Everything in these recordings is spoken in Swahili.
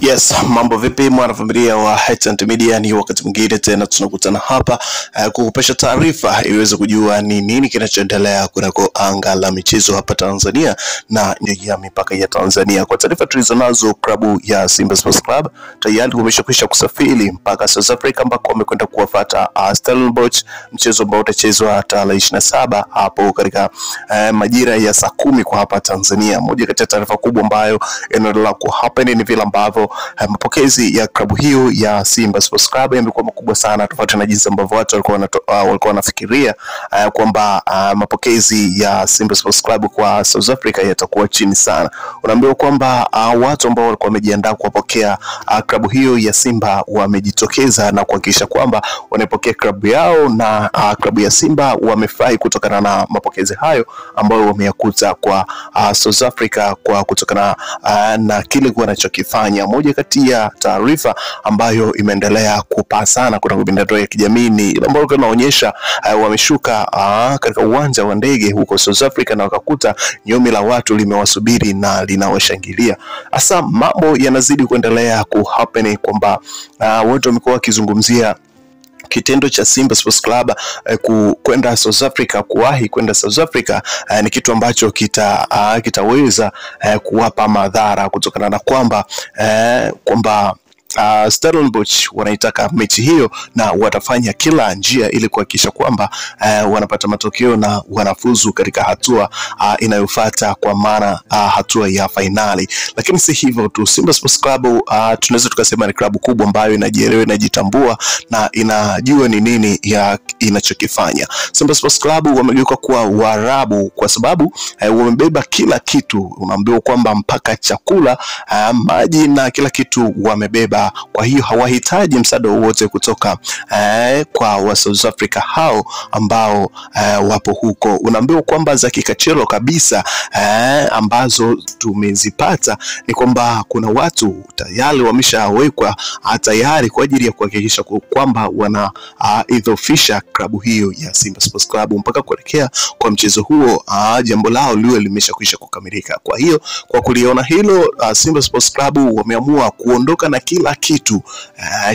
Yes, mambo vipi mwanafamilia wa Headset Media, ni wakati mwingine tena tunakutana hapa kukupasha taarifa iweze kujua ni nini kinachoendelea kunako anga la michezo hapa Tanzania na nje ya mipaka ya Tanzania. Kwa taarifa tulizonazo, klabu ya Simba Sports Club tayari wameshakwisha kusafiri mpaka South Africa ambako wamekwenda kuwafuata Stellenbosch, mchezo ambao utachezwa tarehe 27 hapo katika majira ya saa 10 kwa hapa Tanzania. Moja kati ya taarifa kubwa ambayo inaendelea ku happen ni vile ambavyo mapokezi ya klabu hiyo ya Simba Sports Club yamekuwa makubwa sana, tofauti na jinsi ambavyo watu walikuwa wanafikiria kwamba mapokezi ya Simba Sports Club kwa South Africa yatakuwa chini sana. Unaambiwa kwamba watu ambao walikuwa wamejiandaa kuwapokea klabu hiyo ya Simba wamejitokeza na kuhakikisha kwamba wanapokea klabu yao, na klabu ya Simba wamefurahi kutokana na mapokezi hayo ambayo wameyakuta kwa South Africa kwa kutokana na kile wanachokifanya. Moja kati ya taarifa ambayo imeendelea kupaa sana kutoka mitandao ya kijamii ni ile ambayo inaonyesha wameshuka katika uwanja wa ndege huko South Africa na wakakuta nyomi la watu limewasubiri na linawashangilia. Hasa mambo yanazidi kuendelea ku happen kwamba watu wamekuwa wakizungumzia kitendo cha Simba Sports Club kwenda South Africa, kuwahi kwenda South Africa ni kitu ambacho kitaweza kuwapa madhara kutokana na kwamba Stellenbosch wanaitaka mechi hiyo na watafanya kila njia ili kuhakikisha kwamba wanapata matokeo na wanafuzu katika hatua inayofuata, kwa maana hatua ya finali. Lakini si hivyo tu, Simba Sports Club tunaweza tukasema ni klabu kubwa ambayo inajielewa, inajitambua na inajua ni nini ya inachokifanya. Simba Sports Club wamegeuka kuwa Waarabu kwa sababu wamebeba kila kitu. Unaambiwa kwamba mpaka chakula, maji na kila kitu wamebeba. Kwa hiyo hawahitaji msaada wowote kutoka kwa wa South Africa hao ambao wapo huko. Unaambiwa kwamba za kikachero kabisa ambazo tumezipata ni kwamba kuna watu tayari wameshawekwa tayari kwa ajili ya kuhakikisha kwamba wana idhofisha klabu hiyo ya Simba Sports Club mpaka kuelekea kwa mchezo huo, jambo lao liwe limeshakwisha kukamilika. Kwa hiyo kwa kuliona hilo, Simba Sports Club wameamua kuondoka na kila kitu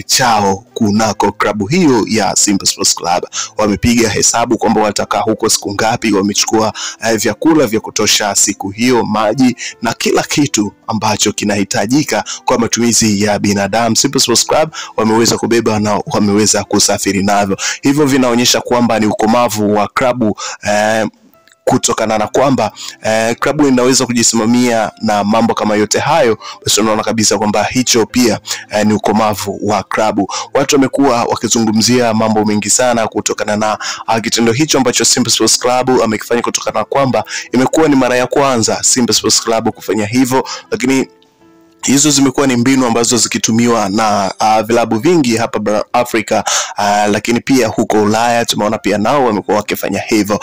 chao kunako klabu hiyo ya Simba Sports Club. Wamepiga hesabu kwamba wataka huko siku ngapi, wamechukua vyakula vya kutosha siku hiyo, maji na kila kitu ambacho kinahitajika kwa matumizi ya binadamu. Simba Sports Club wameweza kubeba na wameweza kusafiri navyo. Hivyo vinaonyesha kwamba ni ukomavu wa klabu kutokana na kwamba klabu inaweza kujisimamia na mambo kama yote hayo. Basi unaona kabisa kwamba hicho pia ni ukomavu wa klabu. Watu wamekuwa wakizungumzia mambo mengi sana kutokana na kitendo hicho ambacho Simba Sports Club amekifanya, kutokana na kwamba imekuwa ni mara ya kwanza Simba Sports Club kufanya hivyo, lakini hizo zimekuwa ni mbinu ambazo zikitumiwa na vilabu vingi hapa Afrika, lakini pia huko Ulaya tumeona pia nao wamekuwa wakifanya hivyo.